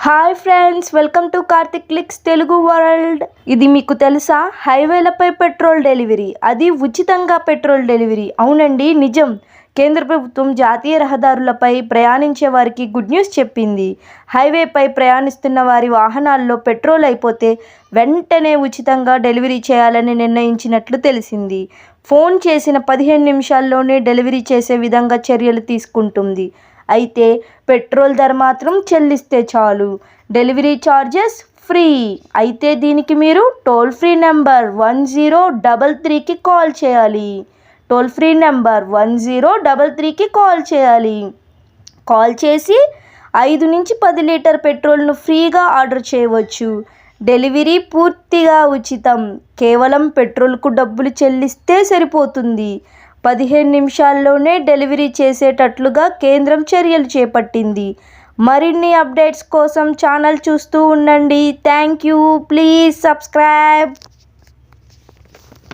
Hi friends, welcome to Karthik clicks Telugu world. ఇది మీకు తెలుసా? హైవేలపై పెట్రోల్ డెలివరీ, అది ఉచితంగా పెట్రోల్ డెలివరీ. అవునండి, నిజం. కేంద్ర ప్రభుత్వం జాతీయ రహదారులపై ప్రయాణించే వారికి గుడ్ న్యూస్ చెప్పింది. హైవేపై ప్రయాణిస్తున్న వారి వాహనాల్లో పెట్రోల్ అయిపోతే వెంటనే ఉచితంగా డెలివరీ చేయాలని నిర్ణయించినట్లు తెలిసింది. ఫోన్ చేసిన 15 నిమిషాల్లోనే డెలివరీ చేసే విధంగా చర్యలు తీసుకుంటుంది. అయితే పెట్రోల్ ధర మాత్రం చెల్లిస్తే చాలు. Delivery charges free. అయితే దీనికి మీరు టోల్ ఫ్రీ నెంబర్ 1033కి కాల్ చేయాలి. టోల్ ఫ్రీ నెంబర్ 1033కి కాల్ చేయాలి. కాల్ చేసి 5 నుంచి 10 లీటర్ పెట్రోల్ను ఫ్రీగా ఆర్డర్ చేయవచ్చు. డెలివరీ పూర్తిగా ఉచితం. కేవలం పెట్రోల్కు డబ్బులు చెల్లిస్తే సరిపోతుంది. 15 నిమిషాల్లోనే డెలివరీ చేసేటట్లుగా కేంద్రం చర్యలు చేపట్టింది. మరిన్ని అప్డేట్స్ కోసం ఛానల్ చూస్తూ ఉండండి. Thank you. Please subscribe.